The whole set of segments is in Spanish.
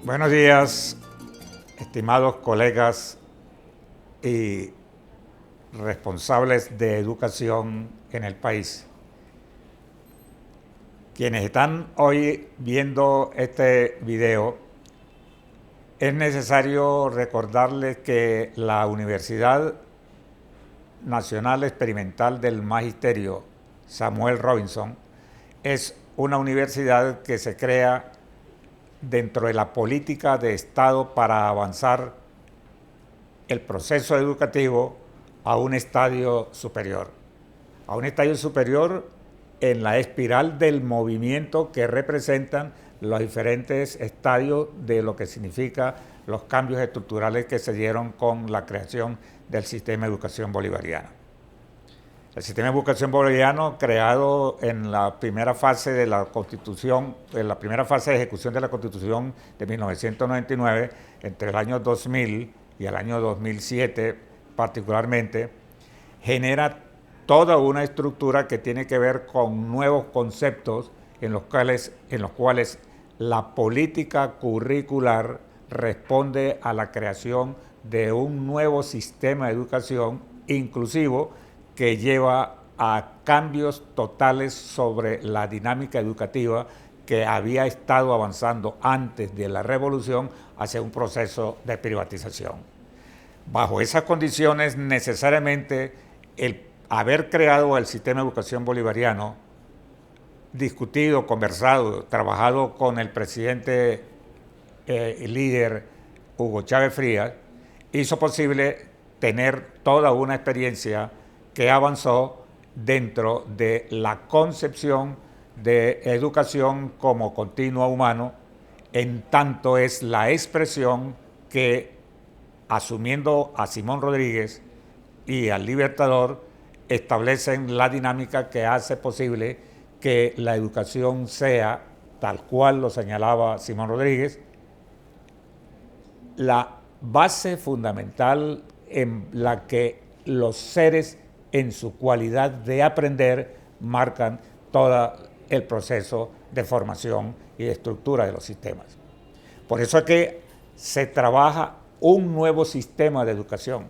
Buenos días, estimados colegas y responsables de educación en el país. Quienes están hoy viendo este video, es necesario recordarles que la Universidad Nacional Experimental del Magisterio Samuel Robinson es una universidad que se crea dentro de la política de Estado para avanzar el proceso educativo a un estadio superior. A un estadio superior en la espiral del movimiento que representan los diferentes estadios de lo que significa los cambios estructurales que se dieron con la creación del sistema de educación bolivariano. El sistema de educación bolivariano, creado en la primera fase de la Constitución, en la primera fase de ejecución de la Constitución de 1999, entre el año 2000 y el año 2007 particularmente, genera toda una estructura que tiene que ver con nuevos conceptos en los cuales la política curricular responde a la creación de un nuevo sistema de educación inclusivo que lleva a cambios totales sobre la dinámica educativa que había estado avanzando antes de la revolución hacia un proceso de privatización. Bajo esas condiciones, necesariamente el haber creado el sistema de educación bolivariano, discutido, conversado, trabajado con el presidente líder Hugo Chávez Frías, hizo posible tener toda una experiencia que avanzó dentro de la concepción de educación como continuo humano, en tanto es la expresión que, asumiendo a Simón Rodríguez y al Libertador, establecen la dinámica que hace posible que la educación sea, tal cual lo señalaba Simón Rodríguez, la base fundamental en la que los seres en su cualidad de aprender marcan todo el proceso de formación y de estructura de los sistemas. Por eso es que se trabaja un nuevo sistema de educación.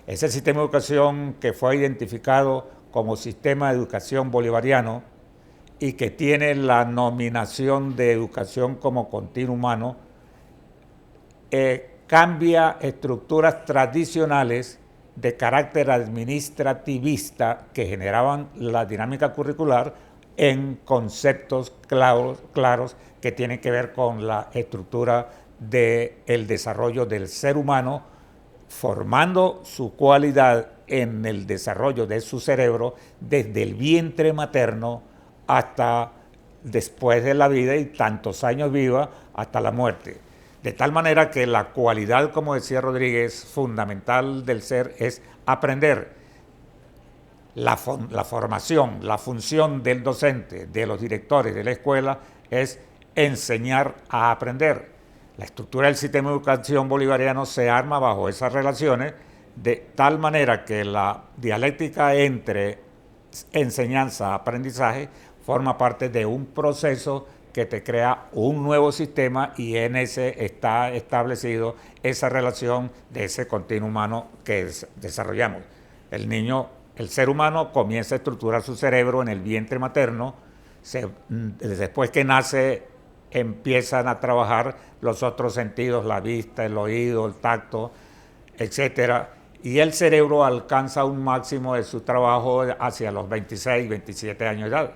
Ese sistema de educación que fue identificado como sistema de educación bolivariano y que tiene la nominación de educación como continuo humano, cambia estructuras tradicionales de carácter administrativista que generaban la dinámica curricular en conceptos claros que tienen que ver con la estructura del desarrollo del ser humano, formando su cualidad en el desarrollo de su cerebro desde el vientre materno hasta después de la vida y tantos años viva hasta la muerte. De tal manera que la cualidad, como decía Rodríguez, fundamental del ser es aprender. La formación, la función del docente, de los directores de la escuela es enseñar a aprender. La estructura del sistema de educación bolivariano se arma bajo esas relaciones de tal manera que la dialéctica entre enseñanza y aprendizaje forma parte de un proceso que te crea un nuevo sistema y en ese está establecido esa relación de ese continuo humano que desarrollamos. El ser humano comienza a estructurar su cerebro en el vientre materno, después que nace empiezan a trabajar los otros sentidos, la vista, el oído, el tacto, etc. Y el cerebro alcanza un máximo de su trabajo hacia los 26, 27 años de edad.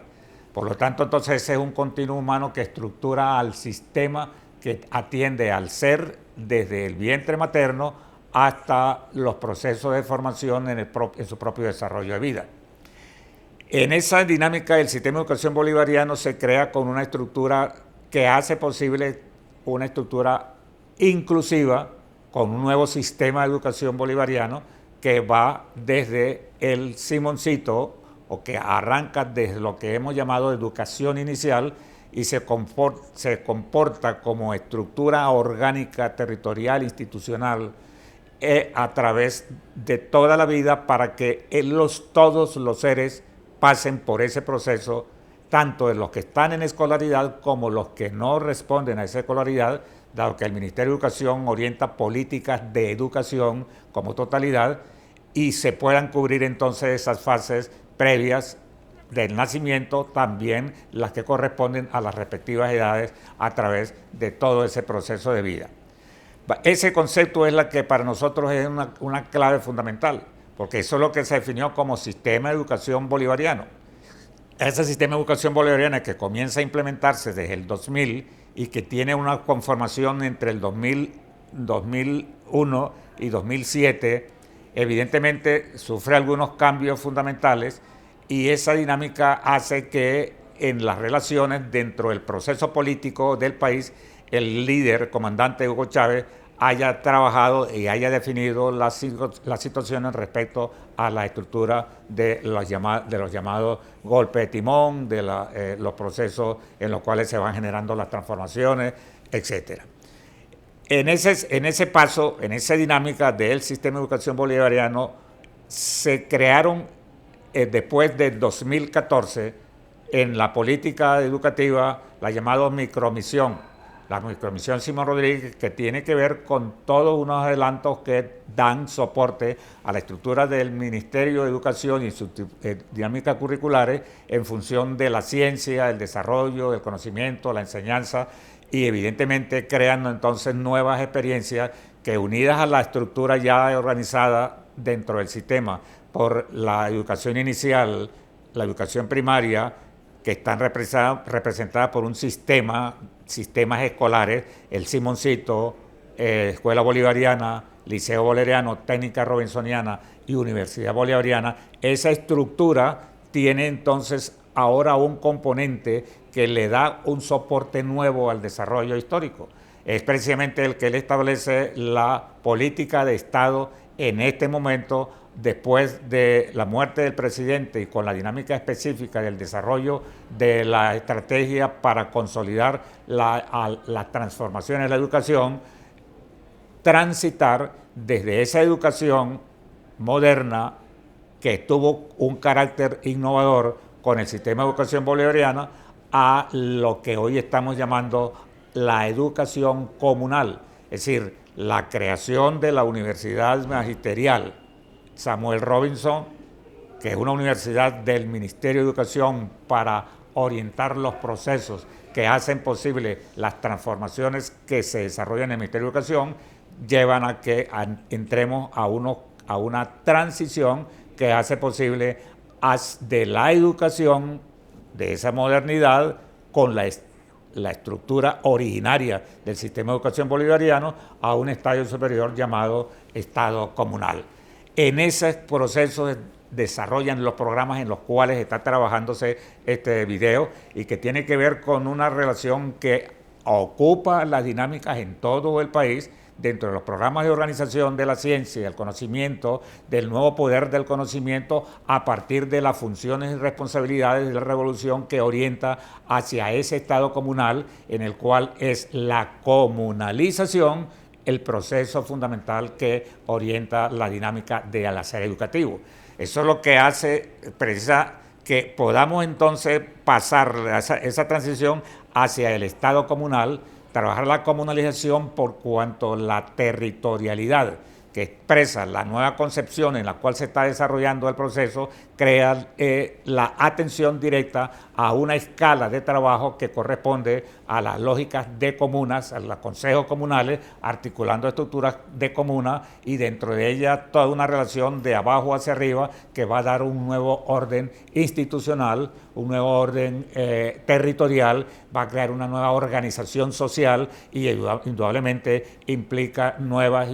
Por lo tanto, entonces ese es un continuo humano que estructura al sistema que atiende al ser desde el vientre materno hasta los procesos de formación en su propio desarrollo de vida. En esa dinámica, el sistema de educación bolivariano se crea con una estructura que hace posible una estructura inclusiva con un nuevo sistema de educación bolivariano que va desde el Simoncito, o que arranca desde lo que hemos llamado educación inicial y se comporta como estructura orgánica, territorial, institucional, a través de toda la vida para que todos los seres pasen por ese proceso tanto de los que están en escolaridad como los que no responden a esa escolaridad, dado que el Ministerio de Educación orienta políticas de educación como totalidad, y se puedan cubrir entonces esas fases previas del nacimiento, también las que corresponden a las respectivas edades a través de todo ese proceso de vida. Ese concepto es la que para nosotros es una clave fundamental, porque eso es lo que se definió como sistema de educación bolivariano. Ese sistema de educación bolivariana que comienza a implementarse desde el 2000 y que tiene una conformación entre el 2001 y 2007, evidentemente sufre algunos cambios fundamentales, y esa dinámica hace que en las relaciones dentro del proceso político del país, el líder, comandante Hugo Chávez, haya trabajado y haya definido las situaciones respecto a la estructura de los llamados golpes de timón, de los procesos en los cuales se van generando las transformaciones, etc. En ese paso, en esa dinámica del sistema de educación bolivariano, se crearon después del 2014 en la política educativa la llamada micromisión, la micromisión Simón Rodríguez, que tiene que ver con todos unos adelantos que dan soporte a la estructura del Ministerio de Educación y sus dinámicas curriculares en función de la ciencia, el desarrollo, el conocimiento, la enseñanza, y evidentemente creando entonces nuevas experiencias que, unidas a la estructura ya organizada dentro del sistema por la educación inicial, la educación primaria, que están representadas por un sistemas escolares, el Simoncito, Escuela Bolivariana, Liceo Bolivariano, Técnica Robinsoniana y Universidad Bolivariana. Esa estructura tiene entonces ahora un componente que le da un soporte nuevo al desarrollo histórico. Es precisamente el que él establece la política de Estado en este momento, después de la muerte del presidente, y con la dinámica específica del desarrollo de la estrategia para consolidar las transformaciones de la educación, transitar desde esa educación moderna que tuvo un carácter innovador con el sistema de educación bolivariana a lo que hoy estamos llamando la educación comunal, es decir, la creación de la Universidad Magisterial Samuel Robinson, que es una universidad del Ministerio de Educación para orientar los procesos que hacen posible las transformaciones que se desarrollan en el Ministerio de Educación, llevan a que entremos a una transición que hace posible de la educación, de esa modernidad, con la estructura originaria del sistema de educación bolivariano, a un estadio superior llamado Estado comunal. En ese proceso desarrollan los programas en los cuales está trabajándose este video, y que tiene que ver con una relación que ocupa las dinámicas en todo el país dentro de los programas de organización de la ciencia y el conocimiento, del nuevo poder del conocimiento a partir de las funciones y responsabilidades de la revolución que orienta hacia ese Estado comunal, en el cual es la comunalización el proceso fundamental que orienta la dinámica del hacer educativo. Eso es lo que hace precisa que podamos entonces pasar esa transición hacia el Estado comunal, trabajar la comunalización por cuanto la territorialidad que expresa la nueva concepción en la cual se está desarrollando el proceso crea la atención directa a una escala de trabajo que corresponde a las lógicas de comunas, a los consejos comunales, articulando estructuras de comuna, y dentro de ella toda una relación de abajo hacia arriba que va a dar un nuevo orden institucional, un nuevo orden territorial, va a crear una nueva organización social, y indudablemente implica nuevas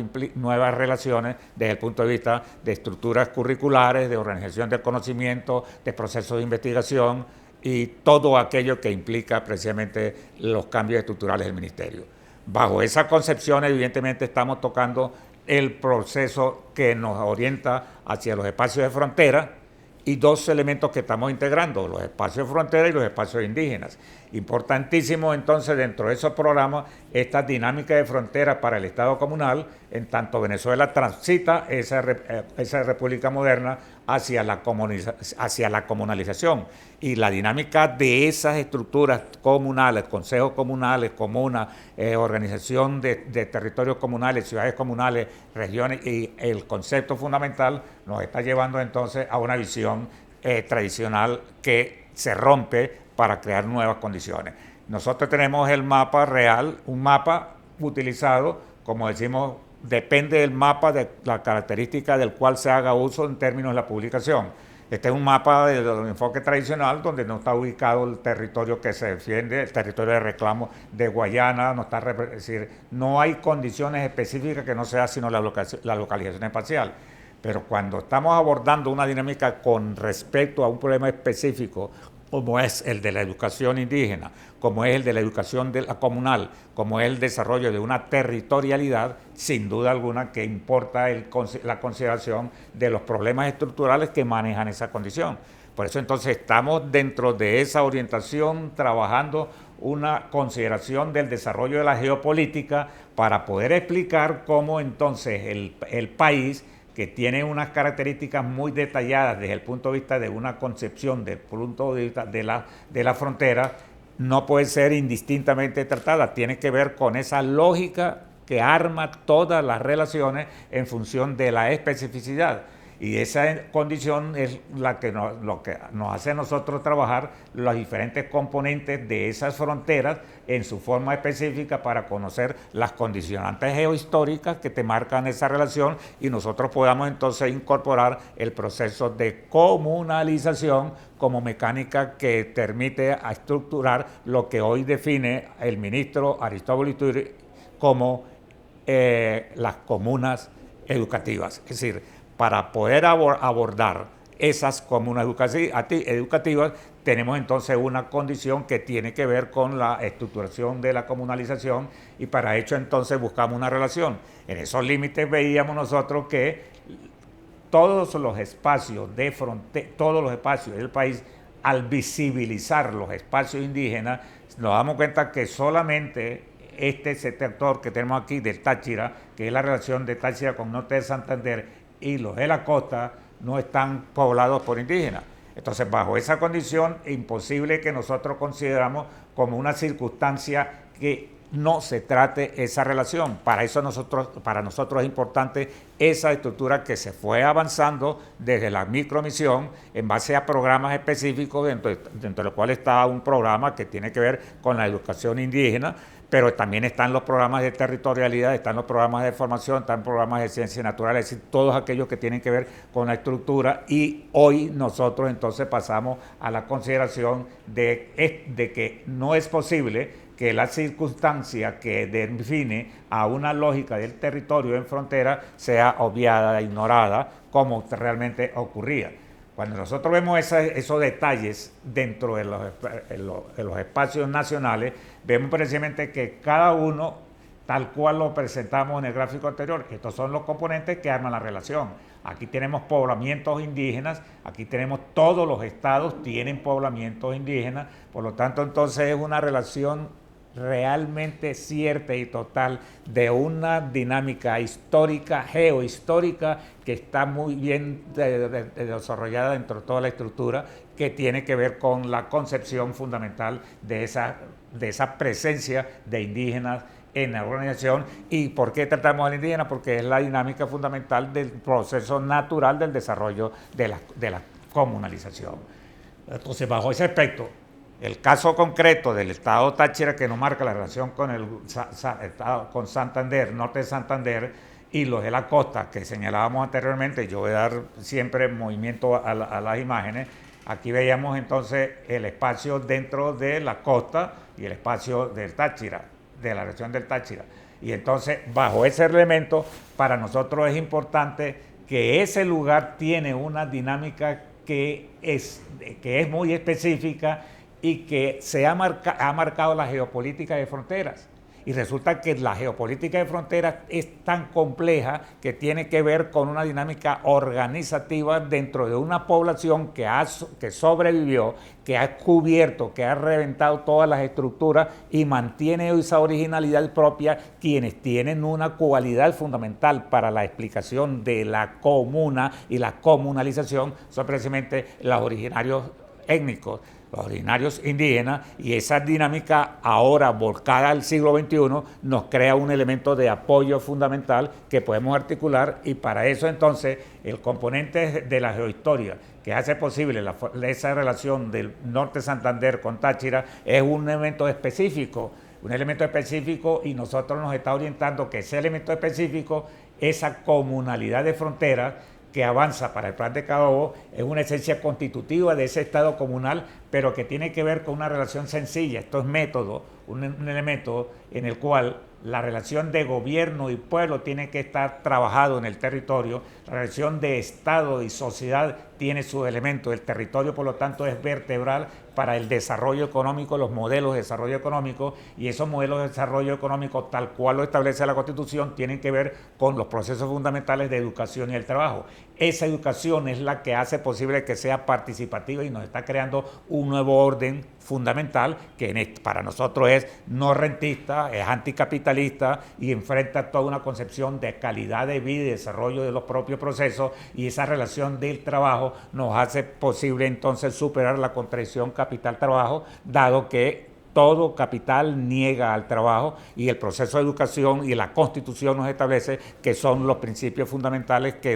relaciones desde el punto de vista de estructuras curriculares, de organización del conocimiento, de procesos de investigación y todo aquello que implica precisamente los cambios estructurales del ministerio. Bajo esa concepción, evidentemente, estamos tocando el proceso que nos orienta hacia los espacios de frontera, y dos elementos que estamos integrando, los espacios de frontera y los espacios indígenas. Importantísimo entonces dentro de esos programas esta dinámica de frontera para el Estado comunal, en tanto Venezuela transita esa república moderna hacia hacia la comunalización. Y la dinámica de esas estructuras comunales, consejos comunales, comunas, organización de territorios comunales, ciudades comunales, regiones, y el concepto fundamental nos está llevando entonces a una visión tradicional que se rompe para crear nuevas condiciones. Nosotros tenemos el mapa real, un mapa utilizado, como decimos, depende del mapa de la característica del cual se haga uso en términos de la publicación. Este es un mapa del enfoque tradicional donde no está ubicado el territorio que se defiende, el territorio de reclamo de Guayana, no está, es decir, no hay condiciones específicas que no sea sino la localización espacial. Pero cuando estamos abordando una dinámica con respecto a un problema específico, como es el de la educación indígena, como es el de la educación de la comunal, como es el desarrollo de una territorialidad, sin duda alguna que importa la consideración de los problemas estructurales que manejan esa condición. Por eso entonces estamos dentro de esa orientación trabajando una consideración del desarrollo de la geopolítica para poder explicar cómo entonces el país, que tiene unas características muy detalladas desde el punto de vista de una concepción, del punto de vista de la frontera, no puede ser indistintamente tratada. Tiene que ver con esa lógica que arma todas las relaciones en función de la especificidad. Y esa condición es lo que nos hace a nosotros trabajar los diferentes componentes de esas fronteras en su forma específica para conocer las condicionantes geohistóricas que te marcan esa relación y nosotros podamos entonces incorporar el proceso de comunalización como mecánica que permite a estructurar lo que hoy define el ministro Aristóbulo Ituri como las comunas educativas. Es decir, para poder abordar esas comunas educativas, tenemos entonces una condición que tiene que ver con la estructuración de la comunalización y para ello entonces buscamos una relación. En esos límites veíamos nosotros que todos los espacios de frontera, todos los espacios del país, al visibilizar los espacios indígenas, nos damos cuenta que solamente este sector que tenemos aquí del Táchira, que es la relación de Táchira con Norte de Santander, y los de la costa no están poblados por indígenas. Entonces, bajo esa condición, es imposible que nosotros consideramos como una circunstancia que no se trate esa relación. Para nosotros es importante esa estructura que se fue avanzando desde la micromisión en base a programas específicos, dentro de los cuales está un programa que tiene que ver con la educación indígena, pero también están los programas de territorialidad, están los programas de formación, están programas de ciencias naturales, es decir, todos aquellos que tienen que ver con la estructura, y hoy nosotros entonces pasamos a la consideración de que no es posible que la circunstancia que define a una lógica del territorio en frontera sea obviada, ignorada, como realmente ocurría. Cuando nosotros vemos esos detalles dentro de los espacios nacionales, vemos precisamente que cada uno, tal cual lo presentamos en el gráfico anterior, estos son los componentes que arman la relación. Aquí tenemos poblamientos indígenas, aquí tenemos todos los estados tienen poblamientos indígenas, por lo tanto entonces es una relación realmente cierta y total de una dinámica histórica, geohistórica, que está muy bien desarrollada dentro de toda la estructura, que tiene que ver con la concepción fundamental de esa presencia de indígenas en la organización. ¿Y por qué tratamos al indígena? Porque es la dinámica fundamental del proceso natural del desarrollo de la comunalización. Entonces, bajo ese aspecto, el caso concreto del estado Táchira, que nos marca la relación con el estado, con Santander, Norte de Santander, y los de la costa que señalábamos anteriormente, yo voy a dar siempre movimiento a las imágenes. Aquí veíamos entonces el espacio dentro de la costa y el espacio del Táchira, de la región del Táchira. Y entonces, bajo ese elemento, para nosotros es importante que ese lugar tiene una dinámica que es muy específica y que ha marcado la geopolítica de fronteras. Y resulta que la geopolítica de fronteras es tan compleja que tiene que ver con una dinámica organizativa dentro de una población que sobrevivió, que ha cubierto, que ha reventado todas las estructuras y mantiene esa originalidad propia, quienes tienen una cualidad fundamental para la explicación de la comuna y la comunalización son precisamente los originarios étnicos, los originarios indígenas, y esa dinámica ahora volcada al siglo XXI nos crea un elemento de apoyo fundamental que podemos articular, y para eso entonces el componente de la geohistoria que hace posible esa relación del norte Santander con Táchira es un elemento específico, y nosotros nos está orientando que ese elemento específico, esa comunalidad de frontera que avanza para el Plan de Carabobo, es una esencia constitutiva de ese Estado comunal, pero que tiene que ver con una relación sencilla. Esto es método, un elemento en el cual la relación de gobierno y pueblo tiene que estar trabajado en el territorio, la relación de Estado y sociedad tiene sus elementos, el territorio por lo tanto es vertebral para el desarrollo económico, los modelos de desarrollo económico, y esos modelos de desarrollo económico tal cual lo establece la Constitución tienen que ver con los procesos fundamentales de educación y el trabajo. Esa educación es la que hace posible que sea participativa y nos está creando un nuevo orden fundamental que para nosotros es no rentista, es anticapitalista y enfrenta toda una concepción de calidad de vida y desarrollo de los propios procesos, y esa relación del trabajo nos hace posible entonces superar la contradicción capital-trabajo, dado que todo capital niega al trabajo, y el proceso de educación y la Constitución nos establece que son los principios fundamentales que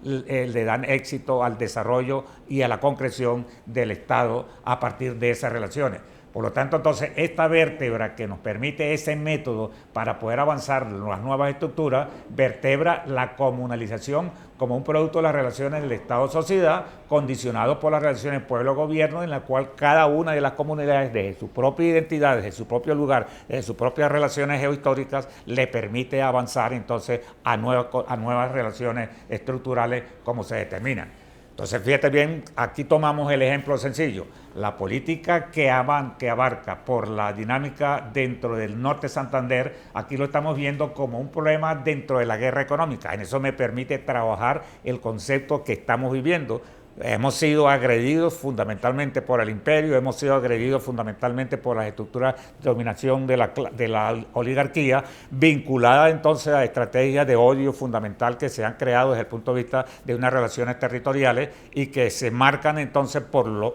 le dan éxito al desarrollo y a la concreción del Estado a partir de esas relaciones. Por lo tanto, entonces, esta vértebra que nos permite ese método para poder avanzar en las nuevas estructuras, vertebra la comunalización como un producto de las relaciones del Estado-sociedad, condicionado por las relaciones pueblo-gobierno, en la cual cada una de las comunidades, desde su propia identidad, desde su propio lugar, desde sus propias relaciones geohistóricas, le permite avanzar entonces a nuevas relaciones estructurales como se determinan. Entonces, fíjate bien, aquí tomamos el ejemplo sencillo. La política que abarca por la dinámica dentro del norte Santander, aquí lo estamos viendo como un problema dentro de la guerra económica. En eso me permite trabajar el concepto que estamos viviendo. Hemos sido agredidos fundamentalmente por el imperio, hemos sido agredidos fundamentalmente por las estructuras de dominación de la oligarquía, vinculada entonces a estrategias de odio fundamental que se han creado desde el punto de vista de unas relaciones territoriales y que se marcan entonces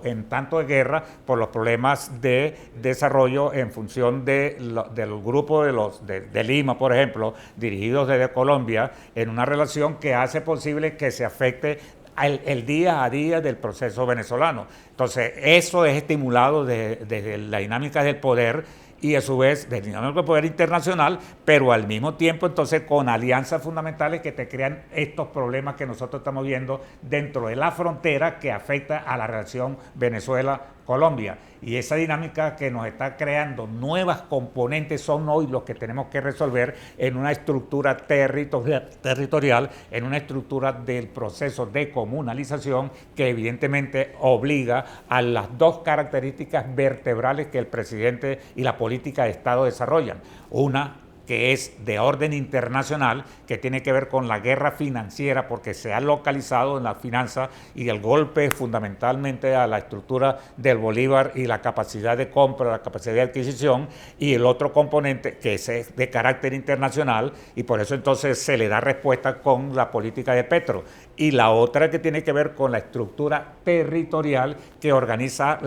en tanto de guerra por los problemas de desarrollo en función del grupo de Lima, por ejemplo, dirigidos desde Colombia, en una relación que hace posible que se afecte el día a día del proceso venezolano. Entonces, eso es estimulado desde la dinámica del poder y a su vez del dinámico del poder internacional, pero al mismo tiempo entonces con alianzas fundamentales que te crean estos problemas que nosotros estamos viendo dentro de la frontera que afecta a la relación Venezuela-Colombia. Y esa dinámica que nos está creando nuevas componentes son hoy los que tenemos que resolver en una estructura territorial, en una estructura del proceso de comunalización que evidentemente obliga a las dos características vertebrales que el presidente y la política de Estado desarrollan. Una que es de orden internacional, que tiene que ver con la guerra financiera, porque se ha localizado en la finanza y el golpe fundamentalmente a la estructura del bolívar y la capacidad de compra, la capacidad de adquisición, y el otro componente que es de carácter internacional, y por eso entonces se le da respuesta con la política de Petro. Y la otra que tiene que ver con la estructura territorial que organiza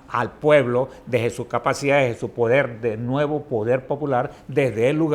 al pueblo desde su capacidad, desde su poder, de nuevo poder popular, desde el lugar,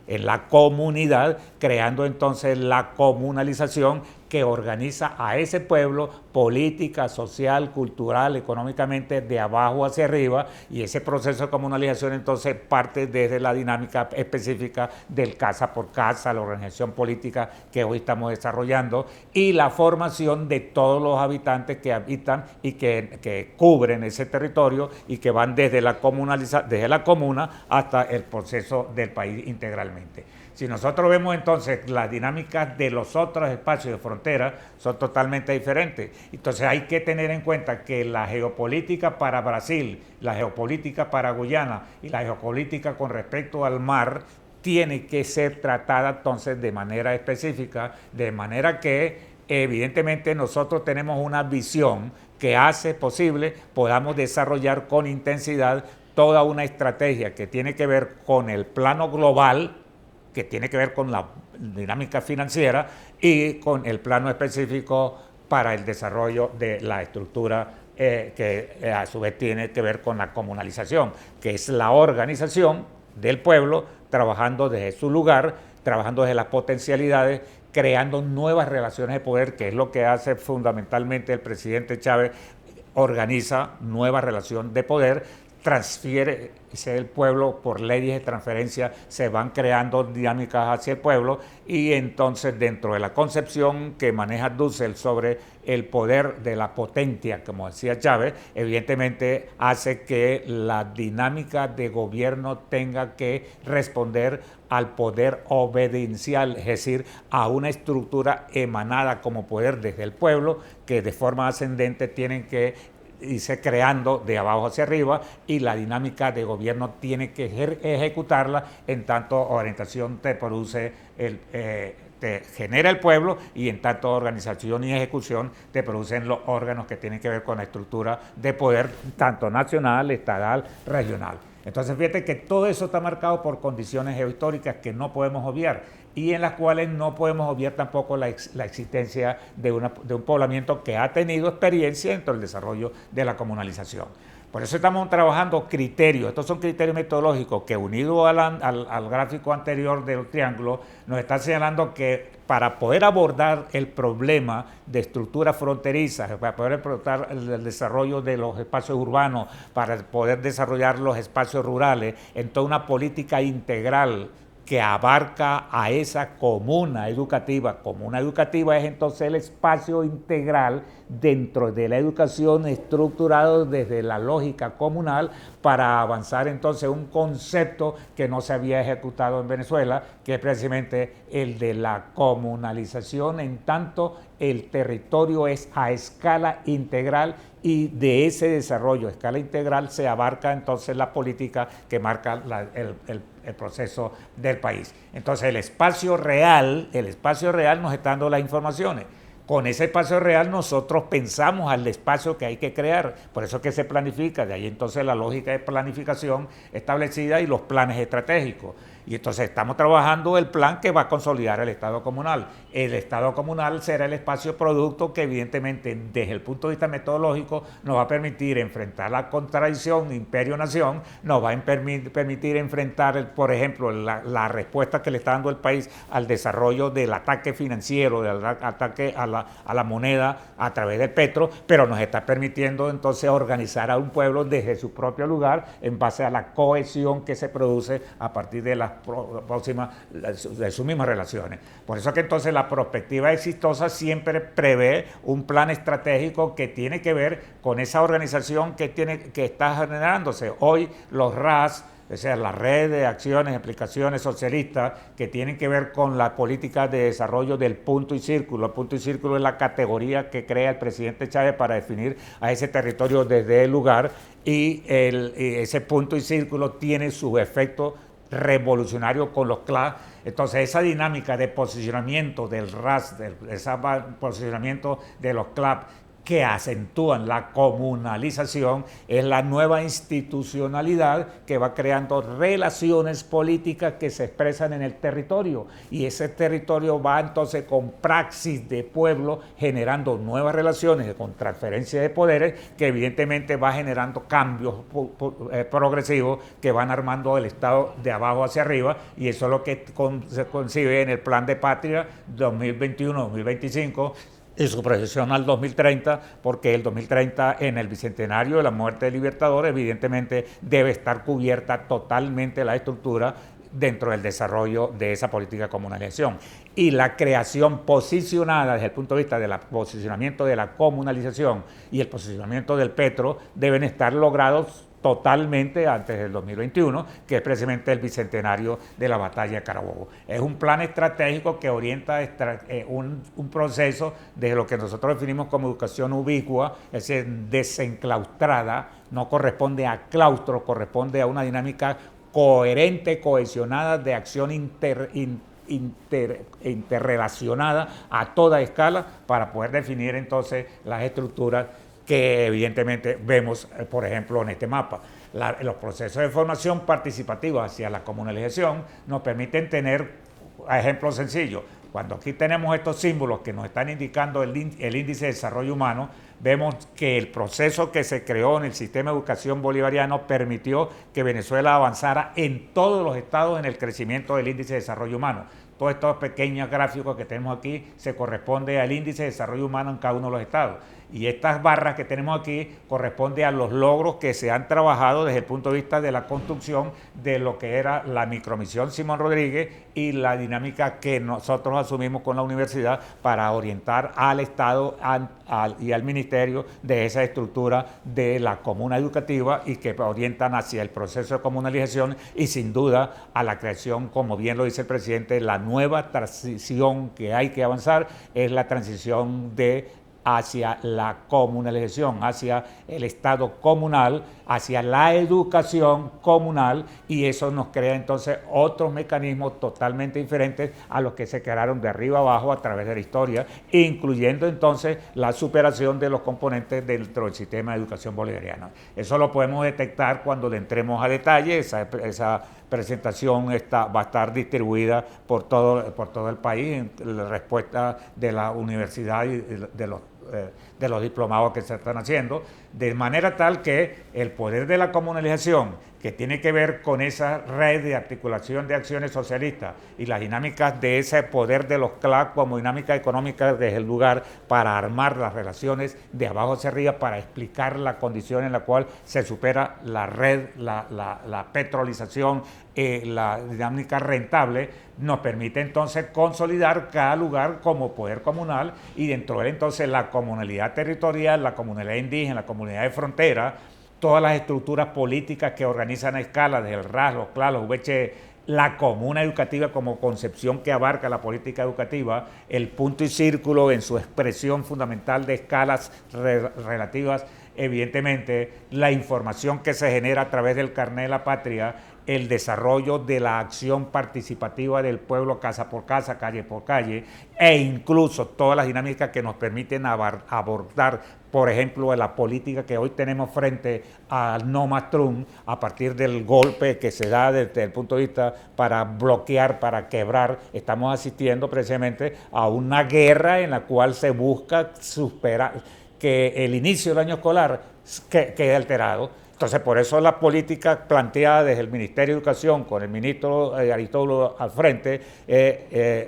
en la comunidad, creando entonces la comunalización que organiza a ese pueblo política, social, cultural, económicamente de abajo hacia arriba, y ese proceso de comunalización entonces parte desde la dinámica específica del casa por casa, la organización política que hoy estamos desarrollando y la formación de todos los habitantes que habitan y que cubren ese territorio y que van desde la comuna hasta el proceso del país integralmente. Si nosotros vemos entonces las dinámicas de los otros espacios de frontera frontera son totalmente diferentes. Entonces hay que tener en cuenta que la geopolítica para Brasil, la geopolítica para Guyana y la geopolítica con respecto al mar tiene que ser tratada entonces de manera específica, de manera que evidentemente nosotros tenemos una visión que hace posible podamos desarrollar con intensidad toda una estrategia que tiene que ver con el plano global, que tiene que ver con la dinámica financiera y con el plano específico para el desarrollo de la estructura que a su vez tiene que ver con la comunalización, que es la organización del pueblo trabajando desde su lugar, trabajando desde las potencialidades, creando nuevas relaciones de poder, que es lo que hace fundamentalmente el presidente Chávez, organiza nueva relación de poder, transfiere el pueblo por leyes de transferencia, se van creando dinámicas hacia el pueblo y entonces dentro de la concepción que maneja Dussel sobre el poder de la potencia, como decía Chávez, evidentemente hace que la dinámica de gobierno tenga que responder al poder obedidencial, es decir, a una estructura emanada como poder desde el pueblo que de forma ascendente tienen que irse creando de abajo hacia arriba y la dinámica de gobierno tiene que ejecutarla en tanto orientación te produce te genera el pueblo y en tanto organización y ejecución te producen los órganos que tienen que ver con la estructura de poder tanto nacional, estatal, regional. Entonces fíjate que todo eso está marcado por condiciones geohistóricas que no podemos obviar y en las cuales no podemos obviar tampoco la existencia de un poblamiento que ha tenido experiencia dentro del desarrollo de la comunalización. Por eso estamos trabajando criterios, estos son criterios metodológicos que unido al gráfico anterior del triángulo nos están señalando que para poder abordar el problema de estructuras fronterizas, para poder abordar el desarrollo de los espacios urbanos, para poder desarrollar los espacios rurales, en toda una política integral que abarca a esa comuna educativa. Comuna educativa es entonces el espacio integral dentro de la educación estructurado desde la lógica comunal para avanzar entonces un concepto que no se había ejecutado en Venezuela, que es precisamente el de la comunalización, en tanto el territorio es a escala integral y de ese desarrollo a escala integral se abarca entonces la política que marca el proceso del país. Entonces el espacio real nos está dando las informaciones. Con ese espacio real nosotros pensamos al espacio que hay que crear, por eso es que se planifica, de ahí entonces la lógica de planificación establecida y los planes estratégicos. Y entonces estamos trabajando el plan que va a consolidar el Estado comunal. El Estado comunal será el espacio producto que evidentemente desde el punto de vista metodológico nos va a permitir enfrentar la contradicción imperio-nación, nos va a permitir enfrentar, por ejemplo, la respuesta que le está dando el país al desarrollo del ataque financiero, del ataque a la moneda a través del petro, pero nos está permitiendo entonces organizar a un pueblo desde su propio lugar en base a la cohesión que se produce a partir de las de sus mismas relaciones. Por eso que entonces la perspectiva exitosa siempre prevé un plan estratégico que tiene que ver con esa organización que está generándose. Hoy los RAS, o sea, la red de acciones, aplicaciones socialistas que tienen que ver con la política de desarrollo del punto y círculo. El punto y círculo es la categoría que crea el presidente Chávez para definir a ese territorio desde el lugar y ese punto y círculo tiene su efecto revolucionario con los CLAP. Entonces esa dinámica de posicionamiento del RAS, ese posicionamiento de los CLAP que acentúan la comunalización, es la nueva institucionalidad que va creando relaciones políticas que se expresan en el territorio y ese territorio va entonces con praxis de pueblo generando nuevas relaciones con transferencia de poderes que evidentemente va generando cambios progresivos que van armando el Estado de abajo hacia arriba y eso es lo que se concibe en el Plan de Patria 2021-2025 y su proyección al 2030, porque el 2030 en el bicentenario de la muerte del Libertador evidentemente debe estar cubierta totalmente la estructura dentro del desarrollo de esa política de comunalización. Y la creación posicionada desde el punto de vista del posicionamiento de la comunalización y el posicionamiento del petro deben estar logrados totalmente antes del 2021, que es precisamente el bicentenario de la batalla de Carabobo. Es un plan estratégico que orienta un proceso de lo que nosotros definimos como educación ubicua, es decir, desenclaustrada, no corresponde a claustro, corresponde a una dinámica coherente, cohesionada de acción interrelacionada a toda escala para poder definir entonces las estructuras que evidentemente vemos, por ejemplo, en este mapa. Los procesos de formación participativa hacia la comunalización nos permiten tener ejemplos sencillos. Cuando aquí tenemos estos símbolos que nos están indicando el índice de desarrollo humano, vemos que el proceso que se creó en el sistema de educación bolivariano permitió que Venezuela avanzara en todos los estados en el crecimiento del índice de desarrollo humano. Todos estos pequeños gráficos que tenemos aquí se corresponden al índice de desarrollo humano en cada uno de los estados. Y estas barras que tenemos aquí corresponden a los logros que se han trabajado desde el punto de vista de la construcción de lo que era la micromisión Simón Rodríguez y la dinámica que nosotros asumimos con la universidad para orientar al Estado y al Ministerio de esa estructura de la comuna educativa y que orientan hacia el proceso de comunalización y sin duda a la creación, como bien lo dice el presidente, la nueva transición que hay que avanzar es la transición hacia la comunalización, hacia el Estado comunal, hacia la educación comunal, y eso nos crea entonces otros mecanismos totalmente diferentes a los que se crearon de arriba abajo a través de la historia, incluyendo entonces la superación de los componentes dentro del sistema de educación bolivariano. Eso lo podemos detectar cuando le entremos a detalle. Esa presentación va a estar distribuida por todo el país en la respuesta de la universidad y de los diplomados que se están haciendo, de manera tal que el poder de la comunalización, que tiene que ver con esa red de articulación de acciones socialistas y las dinámicas de ese poder de los CLAC como dinámica económica desde el lugar para armar las relaciones de abajo hacia arriba, para explicar la condición en la cual se supera la red, la petrolización, la dinámica rentable, nos permite entonces consolidar cada lugar como poder comunal y dentro de él entonces la comunalidad territorial, la comunidad indígena, la comunidad de frontera, todas las estructuras políticas que organizan a escala, desde el RAS, los CLA, los VHE, la comuna educativa como concepción que abarca la política educativa, el punto y círculo en su expresión fundamental de escalas relativas, evidentemente, la información que se genera a través del carnet de la patria, el desarrollo de la acción participativa del pueblo casa por casa, calle por calle, e incluso todas las dinámicas que nos permiten abordar, por ejemplo, la política que hoy tenemos frente al no más Trump, a partir del golpe que se da desde el punto de vista para bloquear, para quebrar. Estamos asistiendo precisamente a una guerra en la cual se busca superar que el inicio del año escolar quede alterado. Entonces, por eso la política planteada desde el Ministerio de Educación, con el ministro Aristóbulo al frente,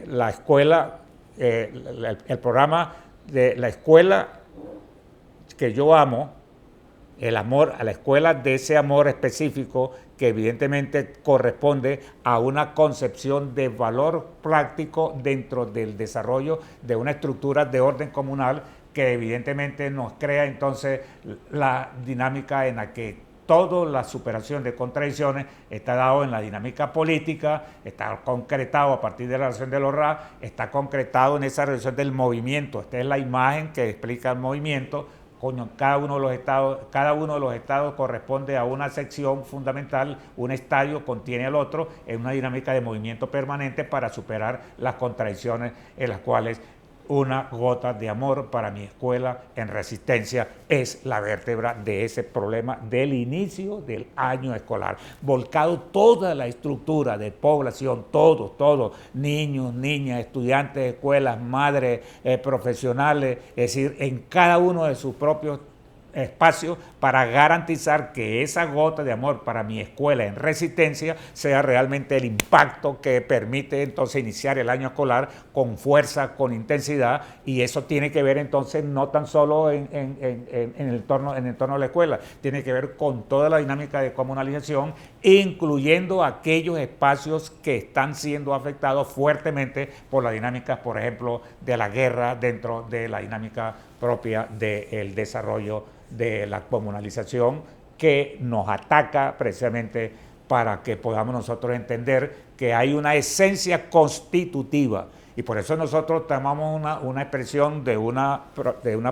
la escuela, el programa de la escuela que yo amo, el amor a la escuela, de ese amor específico que evidentemente corresponde a una concepción de valor práctico dentro del desarrollo de una estructura de orden comunal que evidentemente nos crea entonces la dinámica en la que toda la superación de contradicciones está dado en la dinámica política, está concretado a partir de la relación de los RA, está concretado en esa relación del movimiento. Esta es la imagen que explica el movimiento. Cada uno de los estados corresponde a una sección fundamental, un estadio contiene al otro en una dinámica de movimiento permanente para superar las contradicciones en las cuales una gota de amor para mi escuela en resistencia es la vértebra de ese problema del inicio del año escolar. Volcado toda la estructura de población, todos, niños, niñas, estudiantes de escuelas, madres, profesionales, es decir, en cada uno de sus propios espacio para garantizar que esa gota de amor para mi escuela en resistencia sea realmente el impacto que permite entonces iniciar el año escolar con fuerza, con intensidad, y eso tiene que ver entonces no tan solo en el entorno de la escuela, tiene que ver con toda la dinámica de comunalización, incluyendo aquellos espacios que están siendo afectados fuertemente por las dinámicas, por ejemplo, de la guerra dentro de la dinámica propia del desarrollo de la comunalización, que nos ataca precisamente para que podamos nosotros entender que hay una esencia constitutiva. Y por eso nosotros tomamos una expresión de una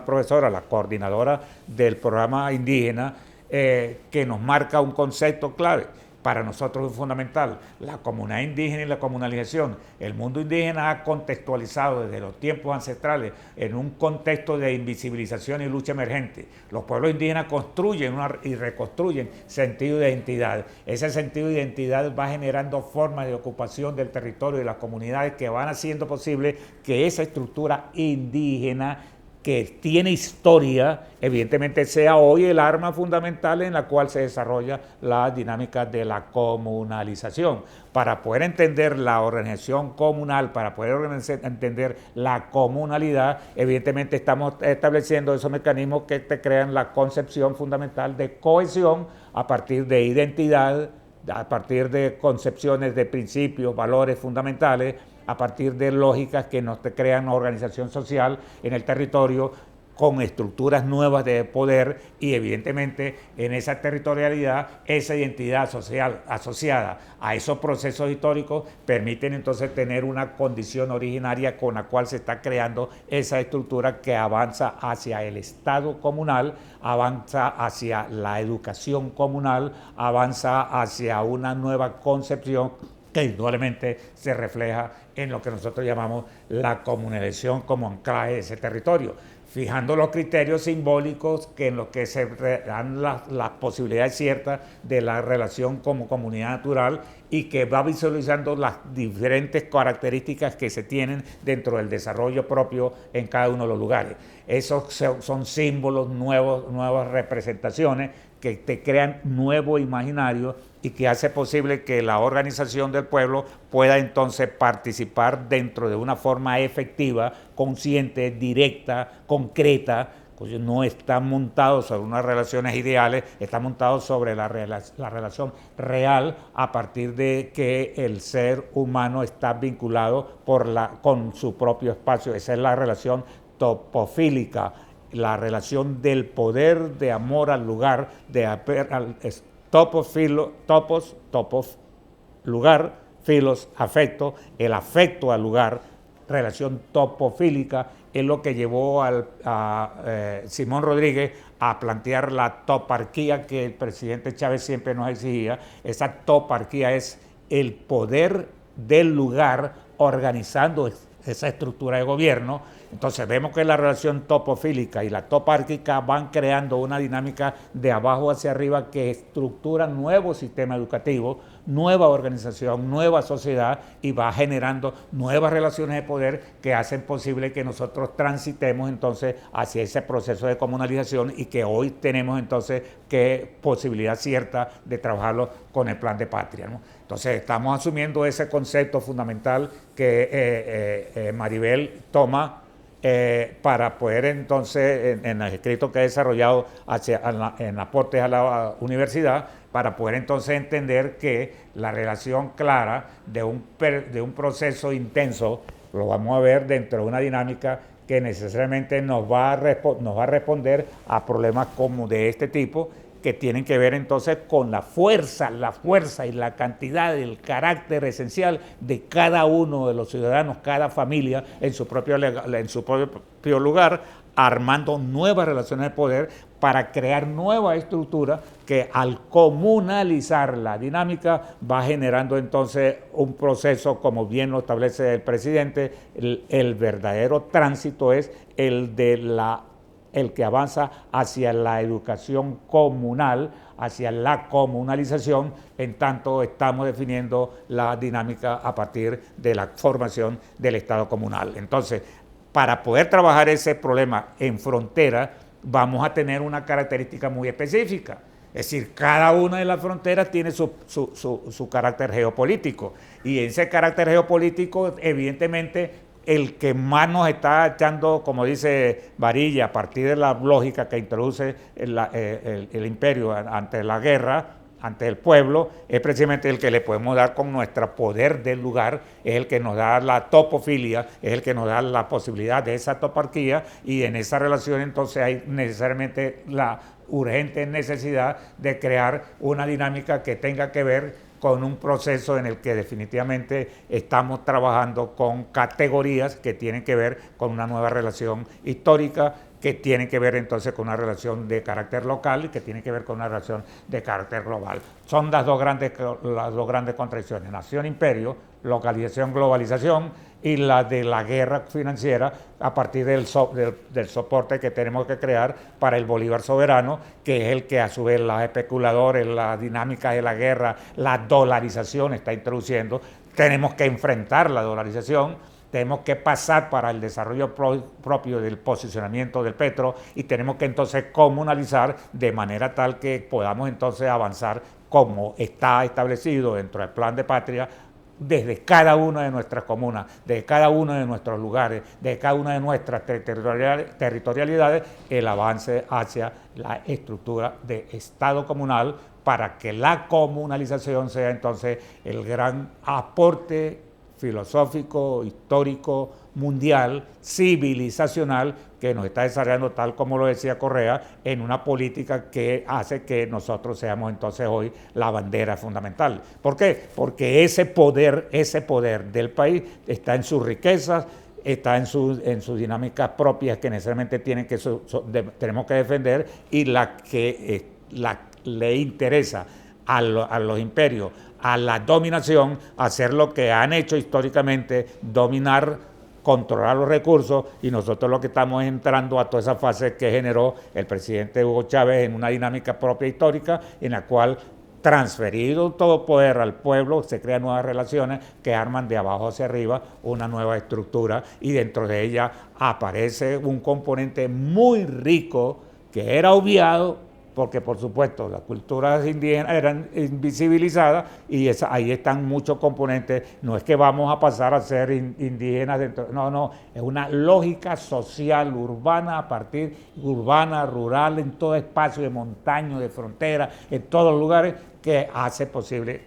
profesora, la coordinadora del programa indígena, que nos marca un concepto clave. Para nosotros es fundamental, la comunidad indígena y la comunalización. El mundo indígena ha contextualizado desde los tiempos ancestrales en un contexto de invisibilización y lucha emergente. Los pueblos indígenas construyen y reconstruyen sentido de identidad. Ese sentido de identidad va generando formas de ocupación del territorio y las comunidades que van haciendo posible que esa estructura indígena que tiene historia, evidentemente sea hoy el arma fundamental en la cual se desarrolla la dinámica de la comunalización. Para poder entender la organización comunal, para poder entender la comunalidad, evidentemente estamos estableciendo esos mecanismos que te crean la concepción fundamental de cohesión a partir de identidad, a partir de concepciones de principios, valores fundamentales, a partir de lógicas que nos crean una organización social en el territorio con estructuras nuevas de poder y evidentemente en esa territorialidad, esa identidad social asociada a esos procesos históricos permiten entonces tener una condición originaria con la cual se está creando esa estructura que avanza hacia el Estado comunal, avanza hacia la educación comunal, avanza hacia una nueva concepción que indudablemente se refleja en lo que nosotros llamamos la comunalización como anclaje de ese territorio, fijando los criterios simbólicos que en los que se dan las posibilidades ciertas de la relación como comunidad natural y que va visualizando las diferentes características que se tienen dentro del desarrollo propio en cada uno de los lugares. Esos son símbolos nuevos, nuevas representaciones que te crean nuevo imaginario y que hace posible que la organización del pueblo pueda entonces participar dentro de una forma efectiva, consciente, directa, concreta. Pues no está montado sobre unas relaciones ideales, está montado sobre la relación real a partir de que el ser humano está vinculado con su propio espacio. Esa es la relación topofílica, la relación del poder de amor al lugar, topos, lugar, filos, afecto, el afecto al lugar, relación topofílica, es lo que llevó a Simón Rodríguez a plantear la toparquía que el presidente Chávez siempre nos exigía. Esa toparquía es el poder del lugar organizando esa estructura de gobierno. Entonces vemos que la relación topofílica y la topárquica van creando una dinámica de abajo hacia arriba que estructura nuevo sistema educativo, nueva organización, nueva sociedad y va generando nuevas relaciones de poder que hacen posible que nosotros transitemos entonces hacia ese proceso de comunalización y que hoy tenemos entonces que posibilidad cierta de trabajarlo con el plan de patria, ¿no? Entonces estamos asumiendo ese concepto fundamental que Maribel toma para poder entonces, en el escrito que ha desarrollado en aportes a la universidad, para poder entonces entender que la relación clara de un proceso intenso, lo vamos a ver dentro de una dinámica que necesariamente nos va a responder a problemas como de este tipo, que tienen que ver entonces con la fuerza y la cantidad, el carácter esencial de cada uno de los ciudadanos, cada familia en su propio lugar, armando nuevas relaciones de poder para crear nuevas estructuras que al comunalizar la dinámica va generando entonces un proceso, como bien lo establece el presidente, el verdadero tránsito es el que avanza hacia la educación comunal, hacia la comunalización, en tanto estamos definiendo la dinámica a partir de la formación del Estado comunal. Entonces, para poder trabajar ese problema en frontera, vamos a tener una característica muy específica. Es decir, cada una de las fronteras tiene su carácter geopolítico. Y ese carácter geopolítico, evidentemente, el que más nos está echando, como dice Varilla, a partir de la lógica que introduce el imperio ante la guerra, ante el pueblo, es precisamente el que le podemos dar con nuestro poder del lugar, es el que nos da la topofilia, es el que nos da la posibilidad de esa toparquía, y en esa relación entonces hay necesariamente la urgente necesidad de crear una dinámica que tenga que ver con un proceso en el que definitivamente estamos trabajando con categorías que tienen que ver con una nueva relación histórica, que tiene que ver entonces con una relación de carácter local y que tiene que ver con una relación de carácter global. Son las dos grandes contradicciones: nación-imperio, localización, globalización, y la de la guerra financiera a partir del soporte que tenemos que crear para el Bolívar soberano, que es el que a su vez los especuladores, la dinámica de la guerra, la dolarización está introduciendo. Tenemos que enfrentar la dolarización, tenemos que pasar para el desarrollo propio del posicionamiento del petro, y tenemos que entonces comunalizar de manera tal que podamos entonces avanzar como está establecido dentro del Plan de Patria, desde cada una de nuestras comunas, de cada uno de nuestros lugares, de cada una de nuestras territorialidades, el avance hacia la estructura de Estado comunal, para que la comunalización sea entonces el gran aporte filosófico, histórico, mundial, civilizacional, que nos está desarrollando, tal como lo decía Correa, en una política que hace que nosotros seamos entonces hoy la bandera fundamental. ¿Por qué? Porque ese poder del país está en sus riquezas, está en sus dinámicas propias que necesariamente tenemos que defender, y la que le interesa a los imperios, a la dominación, hacer lo que han hecho históricamente: dominar, controlar los recursos, y nosotros lo que estamos entrando a toda esa fase que generó el presidente Hugo Chávez en una dinámica propia histórica, en la cual, transferido todo poder al pueblo, se crean nuevas relaciones que arman de abajo hacia arriba una nueva estructura, y dentro de ella aparece un componente muy rico que era obviado, porque por supuesto las culturas indígenas eran invisibilizadas, y ahí están muchos componentes. No es que vamos a pasar a ser indígenas dentro, no, es una lógica social urbana, rural, en todo espacio de montaña, de frontera, en todos los lugares, que hace posible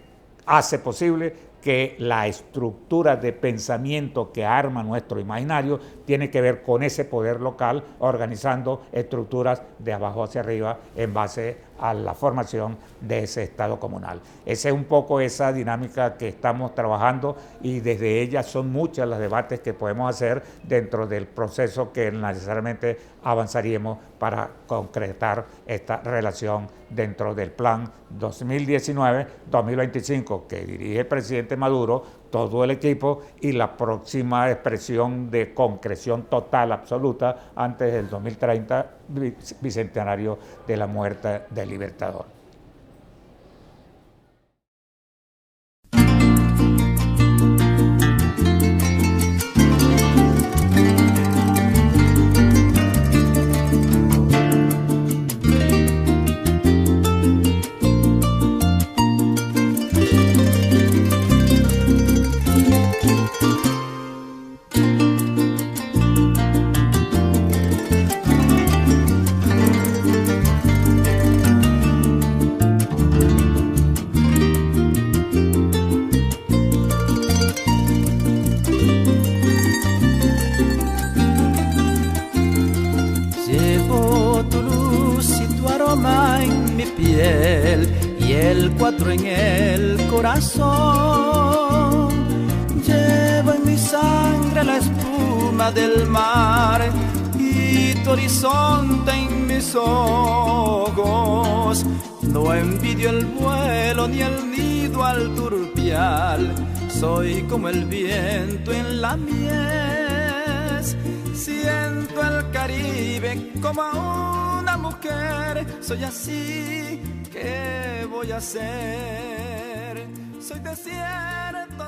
que la estructura de pensamiento que arma nuestro imaginario tiene que ver con ese poder local, organizando estructuras de abajo hacia arriba en base a la formación de ese Estado comunal. Esa es un poco esa dinámica que estamos trabajando, y desde ella son muchos los debates que podemos hacer dentro del proceso que necesariamente avanzaríamos para concretar esta relación dentro del plan 2019-2025 que dirige el presidente Maduro, todo el equipo, y la próxima expresión de concreción total, absoluta, antes del 2030, bicentenario de la muerte del Libertador. Y el 4 en el corazón. Llevo en mi sangre la espuma del mar y tu horizonte en mis ojos. No envidio el vuelo ni el nido al turpial, soy como el viento en la mies. Siento el Caribe como una mujer, soy así, ¿qué voy a hacer? Soy desierto,